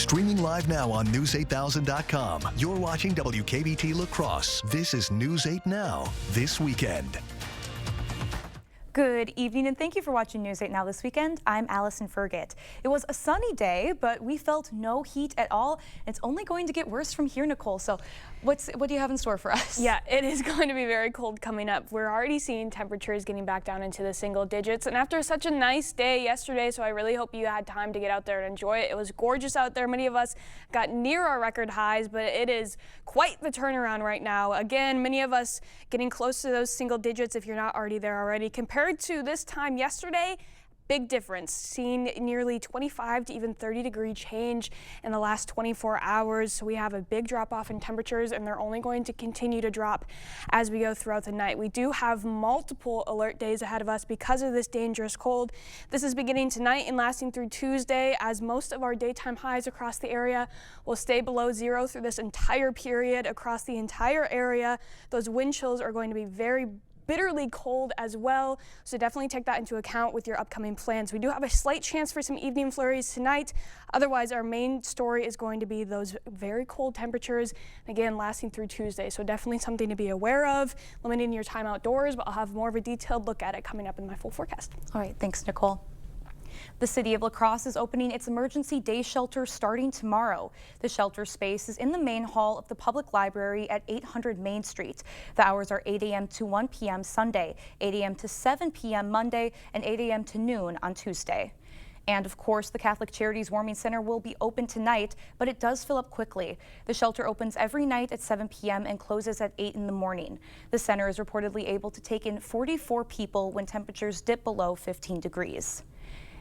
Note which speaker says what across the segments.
Speaker 1: Streaming live now on News8000.com. You're watching WKBT La Crosse. This is News 8 Now, this weekend.
Speaker 2: Good evening and thank you for watching News 8 Now this weekend. I'm Allison Fergit. It was a sunny day, but we felt no heat at all. It's only going to get worse from here, Nicole. So what do you have in store for us?
Speaker 3: Yeah, it is going to be very cold coming up. We're already seeing temperatures getting back down into the single digits. And after such a nice day yesterday, so I really hope you had time to get out there and enjoy it. It was gorgeous out there. Many of us got near our record highs, but it is quite the turnaround right now. Again, many of us getting close to those single digits if you're not already there already. Compared to this time yesterday, big difference, seeing nearly 25 to even 30-degree change in the last 24 hours. So we have a big drop off in temperatures, and they're only going to continue to drop as we go throughout the night. We do have multiple alert days ahead of us because of this dangerous cold. This is beginning tonight and lasting through Tuesday, as most of our daytime highs across the area will stay below zero through this entire period across the entire area. Those wind chills are going to be very bitterly cold as well, so definitely take that into account with your upcoming plans. We do have a slight chance for some evening flurries tonight. Otherwise, our main story is going to be those very cold temperatures, again lasting through Tuesday, so definitely something to be aware of, limiting your time outdoors, but I'll have more of a detailed look at it coming up in my full forecast.
Speaker 2: All right, thanks, Nicole. The city of La Crosse is opening its emergency day shelter starting tomorrow. The shelter space is in the main hall of the public library at 800 Main Street. The hours are 8 a.m. to 1 p.m. Sunday, 8 a.m. to 7 p.m. Monday, and 8 a.m. to noon on Tuesday. And of course, the Catholic Charities Warming Center will be open tonight, but it does fill up quickly. The shelter opens every night at 7 p.m. and closes at 8 in the morning. The center is reportedly able to take in 44 people when temperatures dip below 15 degrees.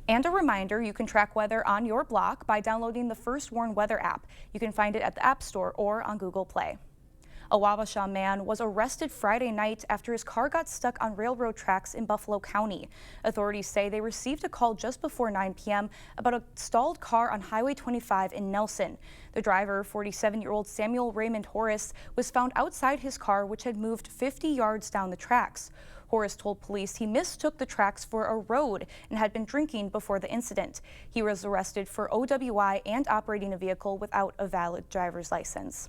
Speaker 2: And a reminder, you can track weather on your block by downloading the First Warn Weather app. You can find it at the App Store or on Google Play. A Wabasha man was arrested Friday night after his car got stuck on railroad tracks in Buffalo County. Authorities say they received a call just before 9 p.m. about a stalled car on Highway 25 in Nelson. The driver, 47-year-old Samuel Raymond Horace, was found outside his car, which had moved 50 yards down the tracks. Horace told police he mistook the tracks for a road and had been drinking before the incident. He was arrested for OWI and operating a vehicle without a valid driver's license.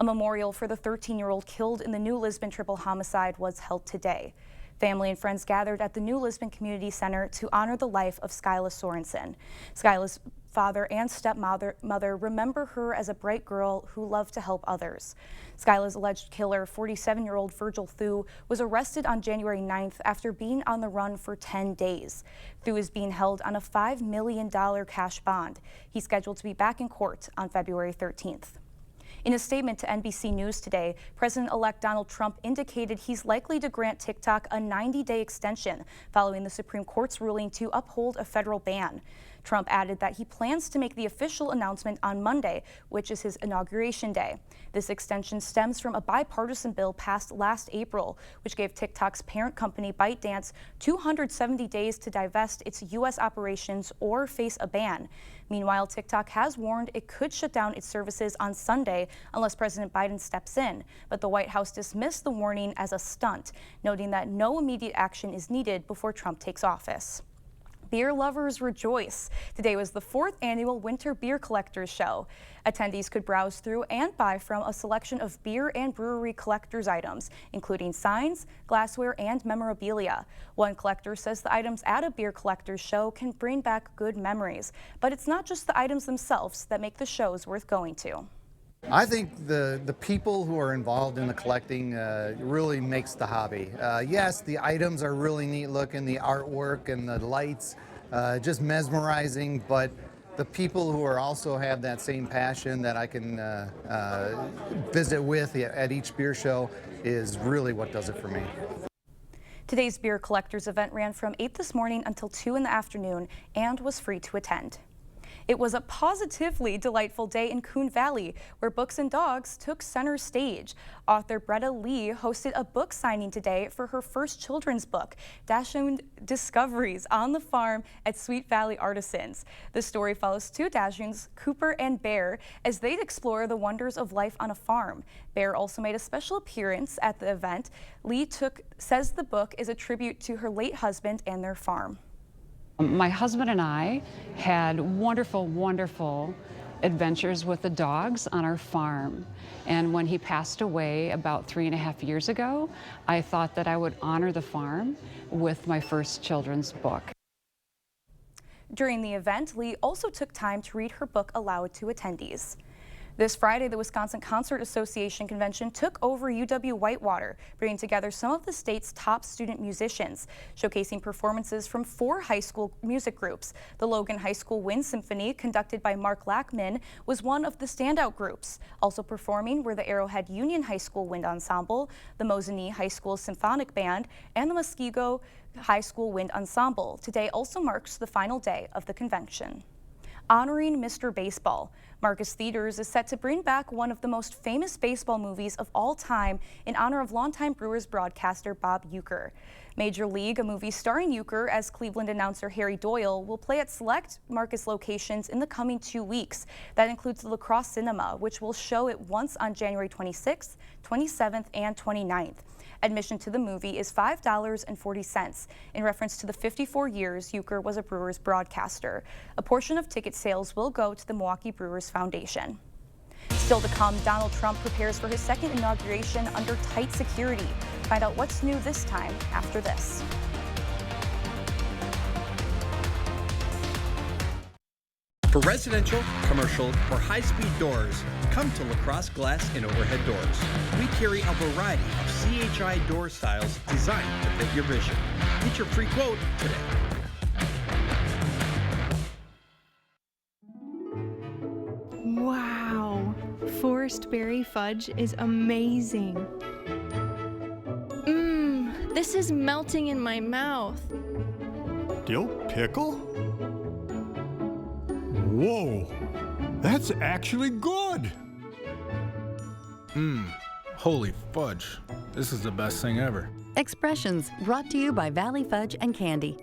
Speaker 2: A memorial for the 13-year-old killed in the New Lisbon triple homicide was held today. Family and friends gathered at the New Lisbon Community Center to honor the life of Skyla Sorensen. Skyla's father and stepmother remember her as a bright girl who loved to help others. Skyla's alleged killer, 47-year-old Virgil Thu, was arrested on January 9th after being on the run for 10 days. Thu is being held on a $5 million cash bond. He's scheduled to be back in court on February 13th. In a statement to NBC News today, President-elect Donald Trump indicated he's likely to grant TikTok a 90-day extension following the Supreme Court's ruling to uphold a federal ban. Trump added that he plans to make the official announcement on Monday, which is his inauguration day. This extension stems from a bipartisan bill passed last April, which gave TikTok's parent company ByteDance 270 days to divest its U.S. operations or face a ban. Meanwhile, TikTok has warned it could shut down its services on Sunday unless President Biden steps in. But the White House dismissed the warning as a stunt, noting that no immediate action is needed before Trump takes office. Beer lovers rejoice. Today was the 4th annual Winter Beer Collectors Show. Attendees could browse through and buy from a selection of beer and brewery collectors' items, including signs, glassware, and memorabilia. One collector says the items at a beer collectors show can bring back good memories. But it's not just the items themselves that make the shows worth going to.
Speaker 4: I think the people who are involved in the collecting really makes the hobby. Yes, the items are really neat looking, the artwork and the lights, just mesmerizing, but the people who are also have that same passion that I can visit with at each beer show is really what does it for me.
Speaker 2: Today's Beer Collectors event ran from 8 this morning until 2 in the afternoon and was free to attend. It was a positively delightful day in Coon Valley, where books and dogs took center stage. Author Bretta Lee hosted a book signing today for her first children's book, Dachshund Discoveries on the Farm at Sweet Valley Artisans. The story follows two Dachshunds, Cooper and Bear, as they explore the wonders of life on a farm. Bear also made a special appearance at the event. Lee says the book is a tribute to her late husband and their farm.
Speaker 5: My husband and I had wonderful adventures with the dogs on our farm. And when he passed away about 3.5 years ago, I thought that I would honor the farm with my first children's book.
Speaker 2: During the event, Lee also took time to read her book aloud to attendees. This Friday, the Wisconsin Concert Association convention took over UW-Whitewater, bringing together some of the state's top student musicians, showcasing performances from 4 high school music groups. The Logan High School Wind Symphony, conducted by Mark Lackman, was one of the standout groups. Also performing were the Arrowhead Union High School Wind Ensemble, the Mosinee High School Symphonic Band, and the Muskego High School Wind Ensemble. Today also marks the final day of the convention. Honoring Mr. Baseball. Marcus Theaters is set to bring back one of the most famous baseball movies of all time in honor of longtime Brewers broadcaster Bob Uecker. Major League, a movie starring Uecker as Cleveland announcer Harry Doyle, will play at select Marcus locations in the coming 2 weeks. That includes the La Crosse Cinema, which will show it once on January 26th, 27th, and 29th. Admission to the movie is $5.40 in reference to the 54 years Uecker was a Brewers broadcaster. A portion of ticket sales will go to the Milwaukee Brewers Foundation. Still to come, Donald Trump prepares for his second inauguration under tight security. Find out what's new this time after this.
Speaker 6: For residential, commercial, or high-speed doors, come to La Crosse Glass and Overhead Doors. We carry a variety of CHI door styles designed to fit your vision. Get your free quote today.
Speaker 7: Wow, Forest Berry Fudge is amazing. This is melting in my mouth.
Speaker 8: Dill pickle? Whoa, that's actually good.
Speaker 9: Holy fudge. This is the best thing ever.
Speaker 10: Expressions brought to you by Valley Fudge and Candy.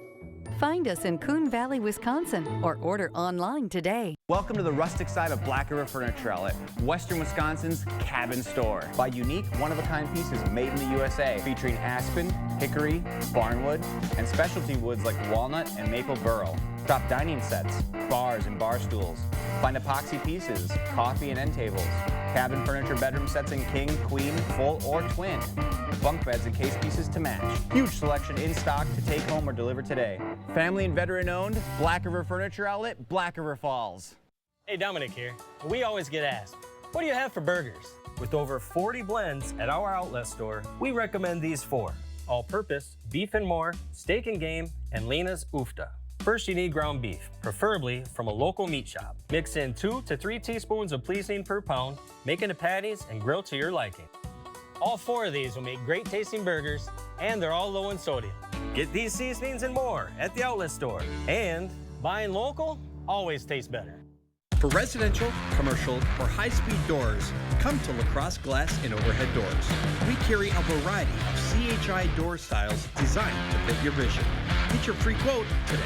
Speaker 10: Find us in Coon Valley, Wisconsin, or order online today.
Speaker 11: Welcome to the rustic side of Black River Furniture Outlet, Western Wisconsin's cabin store. Buy unique, one-of-a-kind pieces made in the USA, featuring aspen, hickory, barnwood, and specialty woods like walnut and maple burl. Shop dining sets, bars and bar stools. Find epoxy pieces, coffee and end tables, cabin furniture bedroom sets in king, queen, full, or twin. Bunk beds and case pieces to match. Huge selection in stock to take home or deliver today. Family and veteran owned, Black River Furniture Outlet, Black River Falls.
Speaker 12: Hey, Dominic here. We always get asked, what do you have for burgers? With over 40 blends at our outlet store, we recommend these 4. All-purpose, beef and more, steak and game, and Lena's Ufta. First, you need ground beef, preferably from a local meat shop. Mix in 2 to 3 teaspoons of pleasing per pound, make into patties and grill to your liking. All 4 of these will make great tasting burgers, and they're all low in sodium. Get these seasonings and more at the outlet store. And buying local always tastes better.
Speaker 6: For residential, commercial, or high-speed doors, come to La Crosse Glass and Overhead Doors. We carry a variety of CHI door styles designed to fit your vision. Get your free quote today.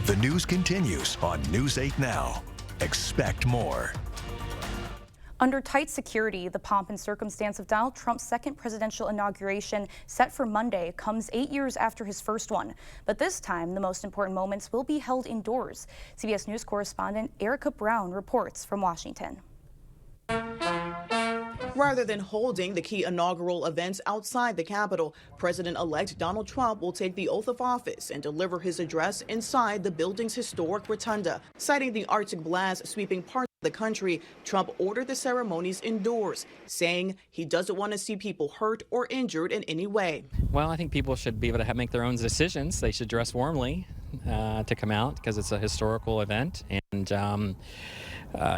Speaker 1: The news continues on News 8 Now. Expect more.
Speaker 2: Under tight security, the pomp and circumstance of Donald Trump's second presidential inauguration, set for Monday, comes 8 years after his first one. But this time, the most important moments will be held indoors. CBS News correspondent Erica Brown reports from Washington.
Speaker 13: Rather than holding the key inaugural events outside the Capitol, President-elect Donald Trump will take the oath of office and deliver his address inside the building's historic rotunda. Citing the Arctic blast sweeping parts of the country, Trump ordered the ceremonies indoors, saying he doesn't want to see people hurt or injured in any way.
Speaker 14: Well, I think people should be able to make their own decisions. They should dress warmly to come out because it's a historical event, and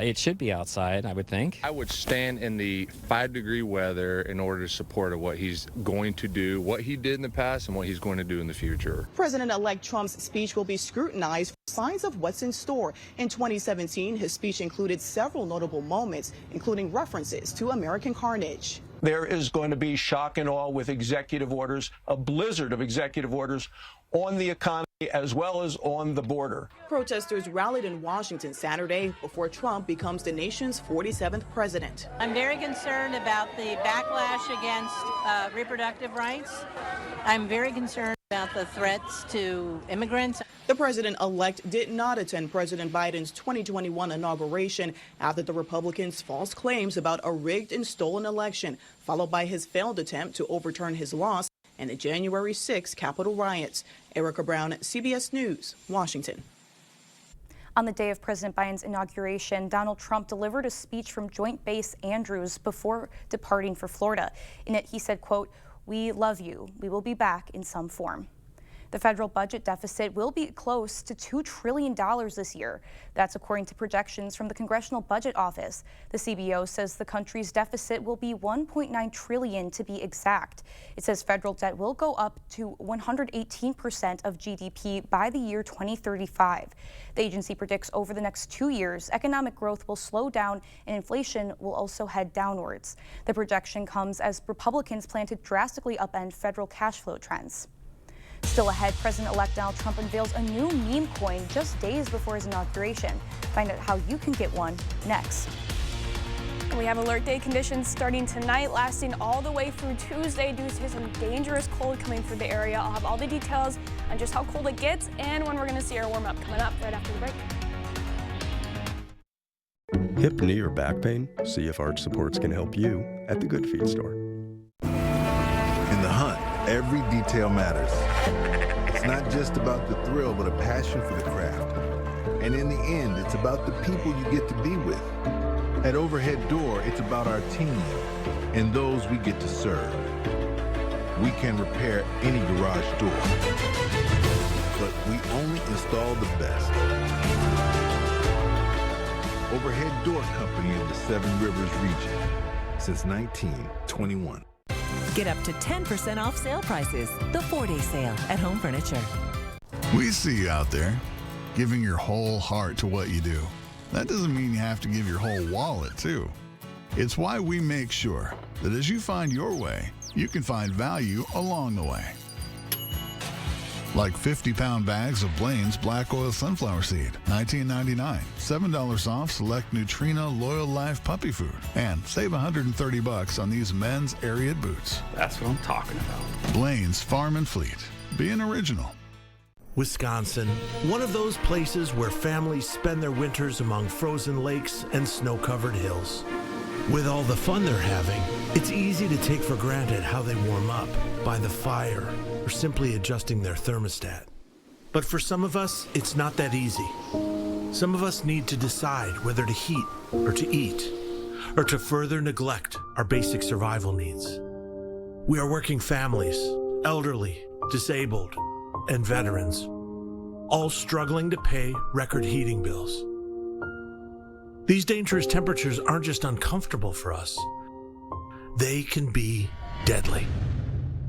Speaker 14: it should be outside, I would think.
Speaker 15: I would stand in the 5-degree weather in order to support what he's going to do, what he did in the past, and what he's going to do in the future.
Speaker 13: President-elect Trump's speech will be scrutinized for signs of what's in store. In 2017, his speech included several notable moments, including references to American carnage.
Speaker 16: There is going to be shock and awe with executive orders, a blizzard of executive orders on the economy as well as on the border.
Speaker 13: Protesters rallied in Washington Saturday before Trump becomes the nation's 47th president.
Speaker 17: I'm very concerned about the backlash against reproductive rights. I'm very concerned About the threats to immigrants.
Speaker 13: The president-elect did not attend President Biden's 2021 inauguration after the Republicans' false claims about a rigged and stolen election, followed by his failed attempt to overturn his loss and the January 6 Capitol riots. Erica Brown, CBS News, Washington.
Speaker 2: On the day of President Biden's inauguration, Donald Trump delivered a speech from Joint Base Andrews before departing for Florida. In it, he said, quote, "We love you. We will be back in some form." The federal budget deficit will be close to $2 trillion this year. That's according to projections from the Congressional Budget Office. The CBO says the country's deficit will be $1.9 trillion to be exact. It says federal debt will go up to 118% of GDP by the year 2035. The agency predicts over the next 2 years, economic growth will slow down and inflation will also head downwards. The projection comes as Republicans plan to drastically upend federal cash flow trends. Still ahead, President-elect Donald Trump unveils a new meme coin just days before his inauguration. Find out how you can get one next.
Speaker 3: We have alert day conditions starting tonight, lasting all the way through Tuesday due to some dangerous cold coming through the area. I'll have all the details on just how cold it gets and when we're going to see our warm-up coming up right after the break.
Speaker 18: Hip, knee, or back pain? See if Arch Supports can help you at the Good Feet store.
Speaker 19: In the hunt, every detail matters. It's not just about the thrill, but a passion for the craft. And in the end, it's about the people you get to be with. At Overhead Door, it's about our team and those we get to serve. We can repair any garage door, but we only install the best. Overhead Door Company of the Seven Rivers region since 1921.
Speaker 20: Get up to 10% off sale prices. The 4-day sale at Home Furniture.
Speaker 8: We see you out there, giving your whole heart to what you do. That doesn't mean you have to give your whole wallet, too. It's why we make sure that as you find your way, you can find value along the way. Like 50-pound bags of Blaine's Black Oil Sunflower Seed, $19.99. $7 off select Neutrino Loyal Life puppy food. And save $130 on these men's Ariat boots.
Speaker 21: That's what I'm talking about.
Speaker 8: Blaine's Farm and Fleet. Being original.
Speaker 22: Wisconsin, one of those places where families spend their winters among frozen lakes and snow-covered hills. With all the fun they're having, it's easy to take for granted how they warm up by the fire or simply adjusting their thermostat. But for some of us, it's not that easy. Some of us need to decide whether to heat or to eat, or to further neglect our basic survival needs. We are working families, elderly, disabled, and veterans, all struggling to pay record heating bills. These dangerous temperatures aren't just uncomfortable for us, they can be deadly.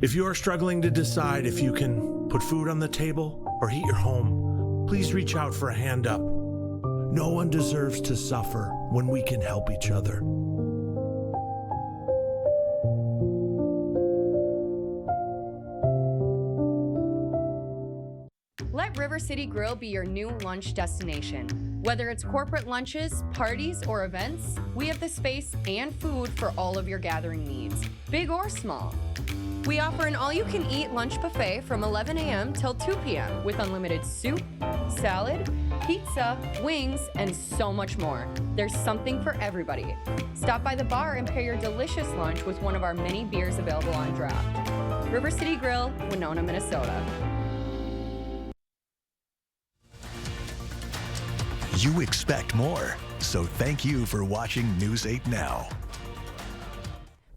Speaker 22: If you are struggling to decide if you can put food on the table or heat your home, please reach out for a hand up. No one deserves to suffer when we can help each other.
Speaker 23: Let River City Grill be your new lunch destination. Whether it's corporate lunches, parties, or events, we have the space and food for all of your gathering needs, big or small. We offer an all-you-can-eat lunch buffet from 11 a.m. till 2 p.m. with unlimited soup, salad, pizza, wings, and so much more. There's something for everybody. Stop by the bar and pair your delicious lunch with one of our many beers available on draft. River City Grill, Winona, Minnesota.
Speaker 1: You expect more, so thank you for watching News 8 Now.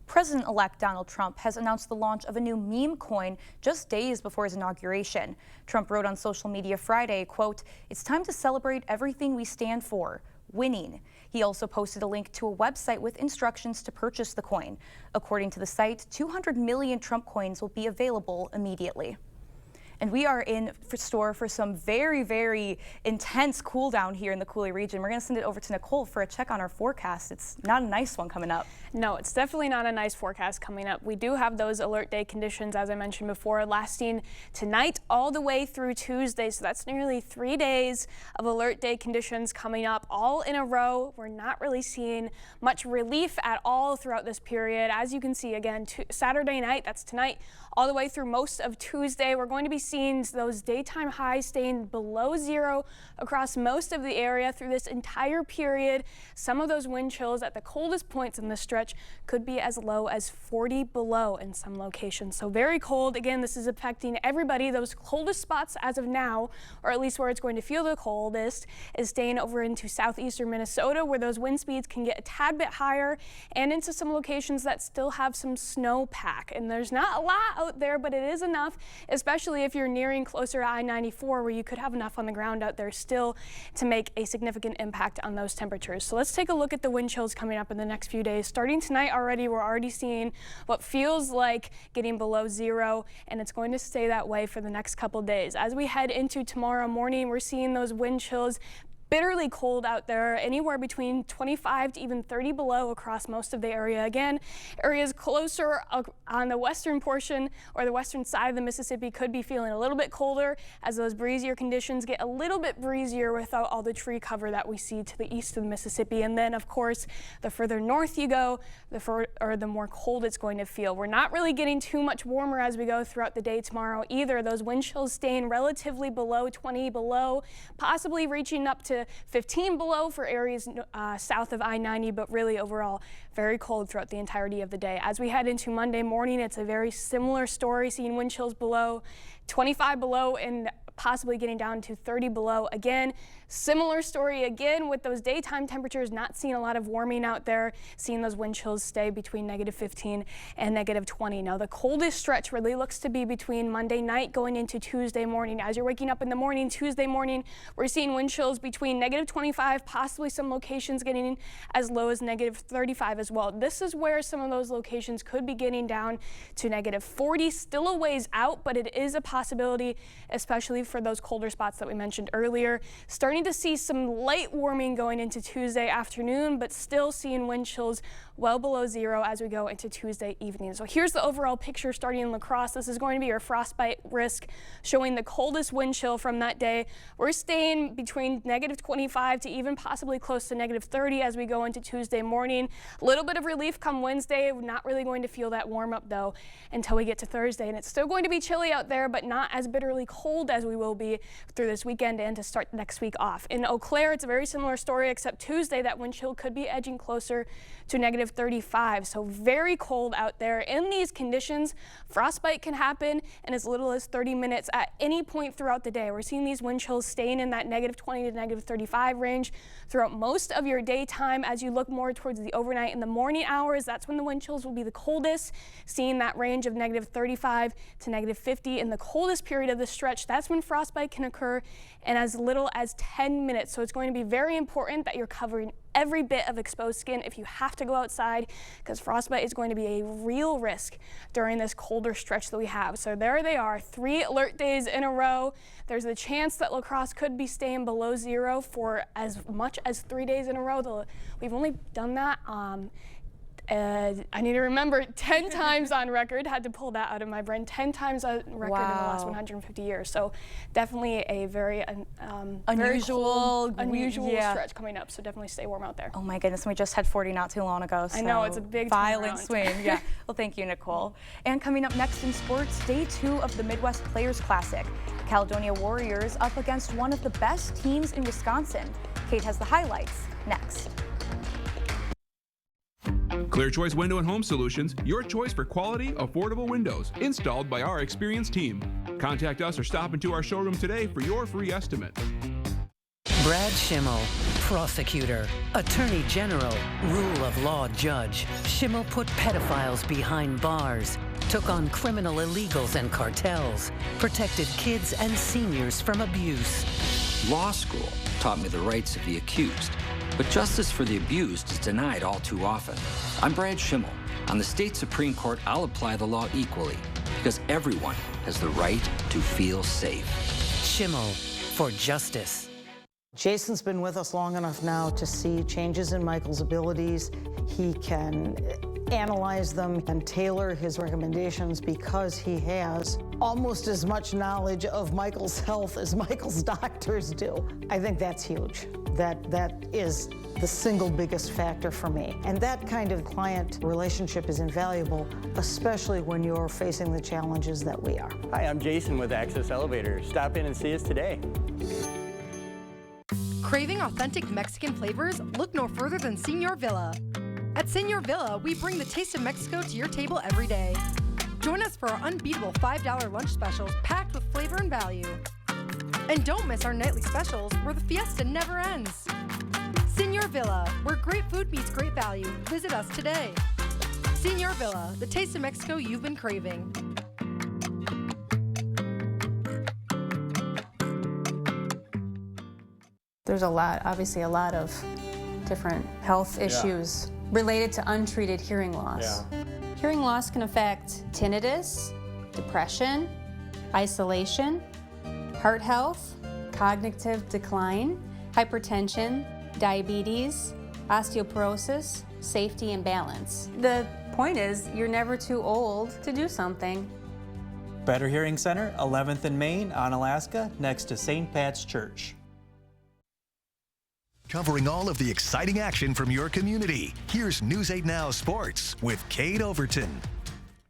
Speaker 2: President-elect Donald Trump has announced the launch of a new meme coin just days before his inauguration. Trump wrote on social media Friday, quote, "It's time to celebrate everything we stand for, winning." He also posted a link to a website with instructions to purchase the coin. According to the site, 200 million Trump coins will be available immediately. And we are in for store for some very, very intense cool down here in the Coulee region. We're going to send it over to Nicole for a check on our forecast. It's not a nice one coming up.
Speaker 3: No, it's definitely not a nice forecast coming up. We do have those alert day conditions, as I mentioned before, lasting tonight all the way through Tuesday. So that's nearly 3 days of alert day conditions coming up all in a row. We're not really seeing much relief at all throughout this period. As you can see, again, Saturday night, that's tonight, all the way through most of Tuesday, we're going to be seeing those daytime highs staying below zero across most of the area through this entire period. Some of those wind chills at the coldest points in the stretch could be as low as 40 below in some locations. So very cold. Again, this is affecting everybody. Those coldest spots as of now, or at least where it's going to feel the coldest, is staying over into southeastern Minnesota, where those wind speeds can get a tad bit higher, and into some locations that still have some snowpack. And there's not a lot out there, but it is enough, especially if you're nearing closer to I-94, where you could have enough on the ground out there still to make a significant impact on those temperatures. So let's take a look at the wind chills coming up in the next few days. Starting tonight already, we're already seeing what feels like getting below zero, and it's going to stay that way for the next couple days. As we head into tomorrow morning, we're seeing those wind chills bitterly cold out there, anywhere between 25 to even 30 below across most of the area. Again, areas closer on the western portion or the western side of the Mississippi could be feeling a little bit colder as those breezier conditions get a little bit breezier without all the tree cover that we see to the east of the Mississippi. And then, of course, the further north you go, the more cold it's going to feel. We're not really getting too much warmer as we go throughout the day tomorrow either. Those wind chills staying relatively below 20 below, possibly reaching up to 15 below for areas south of I-90, but really overall very cold throughout the entirety of the day. As we head into Monday morning, it's a very similar story, seeing wind chills below 25 below and possibly getting down to 30 below. Again, similar story again with those daytime temperatures, not seeing a lot of warming out there, seeing those wind chills stay between -15 and -20. Now the coldest stretch really looks to be between Monday night going into Tuesday morning. As you're waking up in the morning, Tuesday morning, we're seeing wind chills between -25, possibly some locations getting as low as -35 as well. This is where some of those locations could be getting down to -40, still a ways out, but it is a possibility, especially for those colder spots that we mentioned earlier. Starting to see some light warming going into Tuesday afternoon, but still seeing wind chills well below zero as we go into Tuesday evening. So here's the overall picture starting in La Crosse. This is going to be your frostbite risk, showing the coldest wind chill from that day. We're staying between -25 to even possibly close to -30 as we go into Tuesday morning. A little bit of relief come Wednesday. We're not really going to feel that warm up though until we get to Thursday, and it's still going to be chilly out there, but not as bitterly cold as we will be through this weekend and to start next week off. In Eau Claire, it's a very similar story, except Tuesday that wind chill could be edging closer to -35. So very cold out there. In these conditions, frostbite can happen in as little as 30 minutes at any point throughout the day. We're seeing these wind chills staying in that -20 to -35 range throughout most of your daytime. As you look more towards the overnight and the morning hours, that's when the wind chills will be the coldest, seeing that range of -35 to -50. In the coldest period of the stretch, that's when frostbite can occur in as little as 10 minutes. So it's going to be very important that you're covering every bit of exposed skin if you have to go outside, because frostbite is going to be a real risk during this colder stretch that we have. So there they are, 3 alert days in a row. There's a chance that La Crosse could be staying below zero for as much as 3 days in a row. We've only done that I need to remember 10 times on record, had to pull that out of my brain, 10 times on record in the last 150 years. So definitely a very
Speaker 2: unusual
Speaker 3: stretch coming up. So definitely stay warm out there.
Speaker 2: Oh my goodness, we just had 40 not too long ago. So
Speaker 3: I know, it's a big
Speaker 2: violent swing. Yeah. Well, thank you, Nicole. And coming up next in sports, day 2 of the Midwest Players Classic. The Caledonia Warriors up against one of the best teams in Wisconsin. Kate has the highlights next.
Speaker 4: Clear Choice Window and Home Solutions, your choice for quality, affordable windows, installed by our experienced team. Contact us or stop into our showroom today for your free estimate.
Speaker 5: Brad Schimmel, prosecutor, attorney general, rule of law judge. Schimmel put pedophiles behind bars, took on criminal illegals and cartels, protected kids and seniors from abuse.
Speaker 7: Law school taught me the rights of the accused, but justice for the abused is denied all too often. I'm Brad Schimmel. On the state Supreme Court, I'll apply the law equally. Because everyone has the right to feel safe.
Speaker 5: Schimmel for justice.
Speaker 9: Jason's been with us long enough now to see changes in Michael's abilities. He can analyze them and tailor his recommendations because he has almost as much knowledge of Michael's health as Michael's doctors do. I think that's huge. That is the single biggest factor for me. And that kind of client relationship is invaluable, especially when you're facing the challenges that we are.
Speaker 10: Hi, I'm Jason with Access Elevators. Stop in and see us today.
Speaker 11: Craving authentic Mexican flavors? Look no further than Señor Villa. At Señor Villa, we bring the taste of Mexico to your table every day. Join us for our unbeatable $5 lunch specials packed with flavor and value. And don't miss our nightly specials where the fiesta never ends. Señor Villa, where great food meets great value. Visit us today. Señor Villa, the taste of Mexico you've been craving.
Speaker 24: There's obviously a lot of different health issues related to untreated hearing loss. Hearing loss can affect tinnitus, depression, isolation, heart health, cognitive decline, hypertension, diabetes, osteoporosis, safety and balance. The point is, you're never too old to do something.
Speaker 25: Better Hearing Center, 11th and Main, Onalaska, next to St. Pat's Church.
Speaker 1: Covering all of the exciting action from your community. Here's News 8 Now Sports with Kate Overton.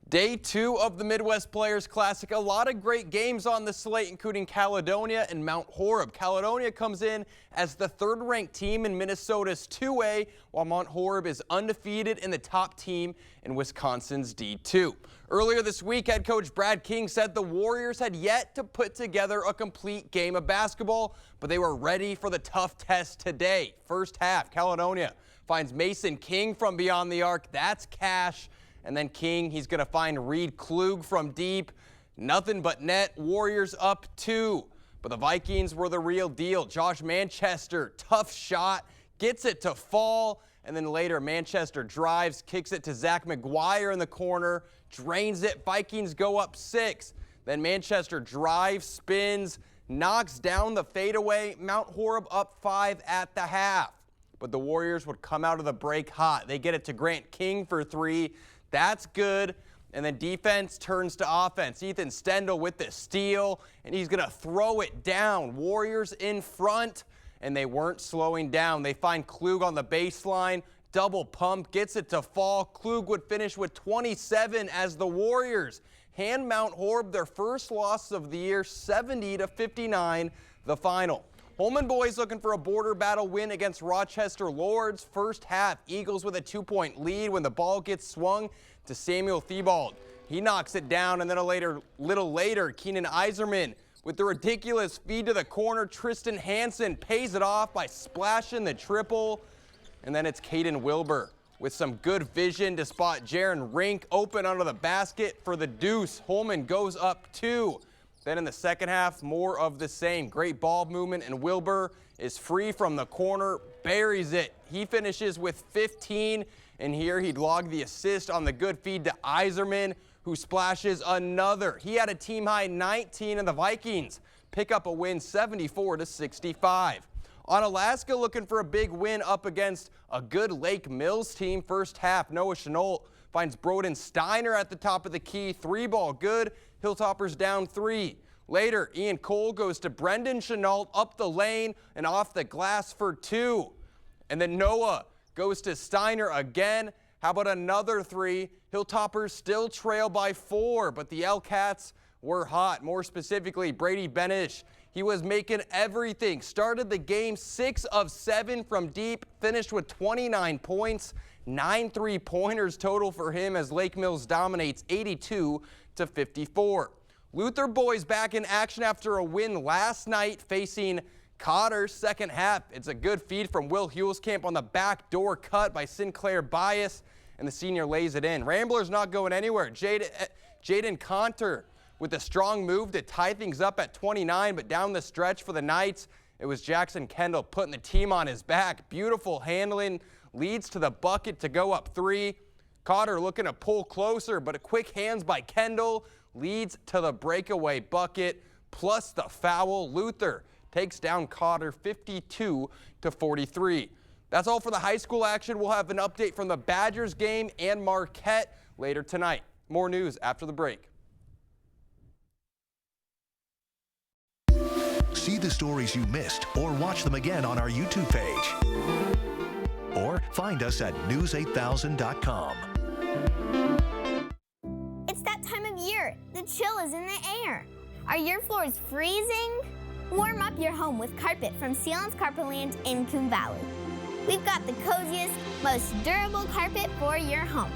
Speaker 26: Day 2 of the Midwest Players Classic. A lot of great games on the slate, including Caledonia and Mount Horeb. Caledonia comes in as the third-ranked team in Minnesota's 2A, while Mount Horeb is undefeated in the top team in Wisconsin's D2. Earlier this week, head coach Brad King said the Warriors had yet to put together a complete game of basketball, but they were ready for the tough test today. First half, Caledonia finds Mason King from beyond the arc. That's cash. And then King, he's going to find Reed Klug from deep. Nothing but net. Warriors up 2. But the Vikings were the real deal. Josh Manchester, tough shot, gets it to fall. And then later, Manchester drives, kicks it to Zach McGuire in the corner, drains it. Vikings go up 6. Then Manchester drives, spins, knocks down the fadeaway. Mount Horeb up 5 at the half. But the Warriors would come out of the break hot. They get it to Grant King for 3. That's good. And then defense turns to offense. Ethan Stendel with the steal, and he's going to throw it down. Warriors in front, and they weren't slowing down. They find Klug on the baseline. Double pump, gets it to fall. Klug would finish with 27 as the Warriors hand Mount Horeb their first loss of the year, 70-59, the final. Holman boys looking for a border battle win against Rochester Lords. First half, Eagles with a 2-point lead when the ball gets swung to Samuel Thibault. He knocks it down, and then a little later, Keenan Iserman with the ridiculous feed to the corner. Tristan Hansen pays it off by splashing the triple. And then it's Caden Wilbur with some good vision to spot Jaron Rink open under the basket for the deuce. Holman goes up 2. Then in the second half, more of the same. Great ball movement, and Wilbur is free from the corner, buries it. He finishes with 15, and here he'd log the assist on the good feed to Iserman, who splashes another. He had a team-high 19, and the Vikings pick up a win 74-65. Onalaska looking for a big win up against a good Lake Mills team. First half, Noah Chenault finds Broden Steiner at the top of the key. 3-ball good. Hilltoppers down 3. Later, Ian Cole goes to Brendan Chenault up the lane and off the glass for 2. And then Noah goes to Steiner again. How about another 3? Hilltoppers still trail by 4, but the L-Cats were hot. More specifically, Brady Benish. He was making everything. Started the game 6 of 7 from deep, finished with 29 points. 9 3-pointers total for him as Lake Mills dominates 82-54. Luther boys back in action after a win last night facing Cotter. Second half, it's a good feed from Will Huelskamp on the backdoor cut by Sinclair Bias, and the senior lays it in. Ramblers not going anywhere. Jaden Conter with a strong move to tie things up at 29, but down the stretch for the Knights, it was Jackson Kendall putting the team on his back. Beautiful handling, leads to the bucket to go up 3. Cotter looking to pull closer, but a quick hands by Kendall leads to the breakaway bucket, plus the foul. Luther takes down Cotter 52-43. That's all for the high school action. We'll have an update from the Badgers game and Marquette later tonight. More news after the break.
Speaker 1: See the stories you missed or watch them again on our YouTube page. Or find us at news8000.com.
Speaker 6: It's that time of year. The chill is in the air. Are your floors freezing? Warm up your home with carpet from Sealands Carpetland in Coon Valley. We've got the coziest, most durable carpet for your home.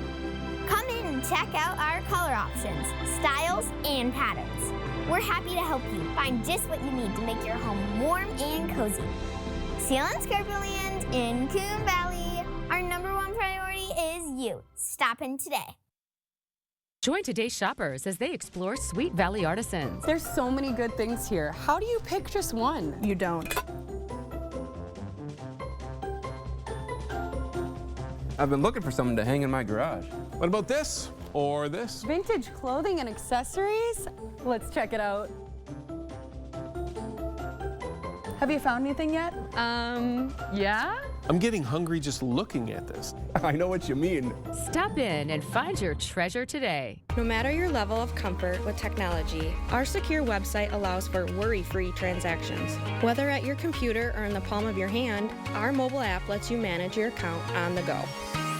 Speaker 6: Come in and check out our color options, styles, and patterns. We're happy to help you find just what you need to make your home warm and cozy. Sealands Carpetland in Coon Valley. Our #1 priority is you. Stop in today.
Speaker 12: Join today's shoppers as they explore Sweet Valley Artisans.
Speaker 14: There's so many good things here. How do you pick just one?
Speaker 15: You don't.
Speaker 21: I've been looking for something to hang in my garage. What about this? Or this?
Speaker 14: Vintage clothing and accessories? Let's check it out. Have you found anything yet? Yeah?
Speaker 21: I'm getting hungry just looking at this. I know what you mean.
Speaker 12: Stop in and find your treasure today.
Speaker 16: No matter your level of comfort with technology, our secure website allows for worry-free transactions. Whether at your computer or in the palm of your hand, our mobile app lets you manage your account on the go.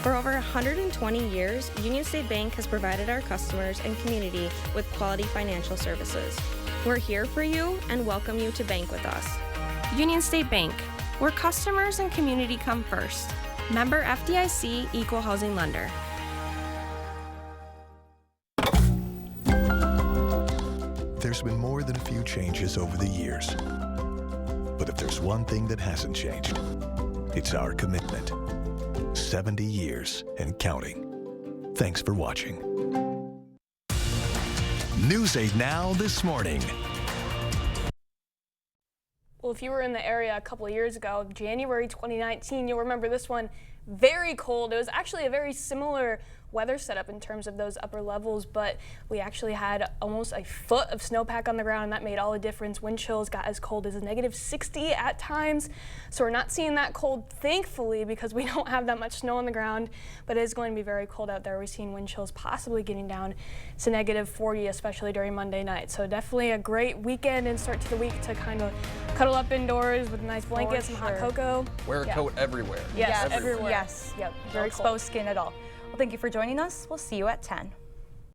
Speaker 16: For over 120 years, Union State Bank has provided our customers and community with quality financial services. We're here for you and welcome you to bank with us. Union State Bank, where customers and community come first. Member FDIC, Equal Housing Lender.
Speaker 1: There's been more than a few changes over the years. But if there's one thing that hasn't changed, it's our commitment. 70 years and counting. Thanks for watching. News 8 Now this morning.
Speaker 3: Well, if you were in the area a couple of years ago, January 2019, you'll remember this one. Very cold. It was actually a very similar weather setup in terms of those upper levels, but we actually had almost a foot of snowpack on the ground, and that made all the difference. Wind chills got as cold as a -60 at times, so we're not seeing that cold, thankfully, because we don't have that much snow on the ground, but it is going to be very cold out there. We're seeing wind chills possibly getting down to -40, especially during Monday night. So definitely a great weekend and start to the week to kind of cuddle up indoors with a nice blanket, some hot cocoa.
Speaker 26: Wear a coat everywhere.
Speaker 3: Yes, everywhere.
Speaker 2: Yes, yep. Very exposed skin at all. Well, thank you for joining us. We'll see you at 10.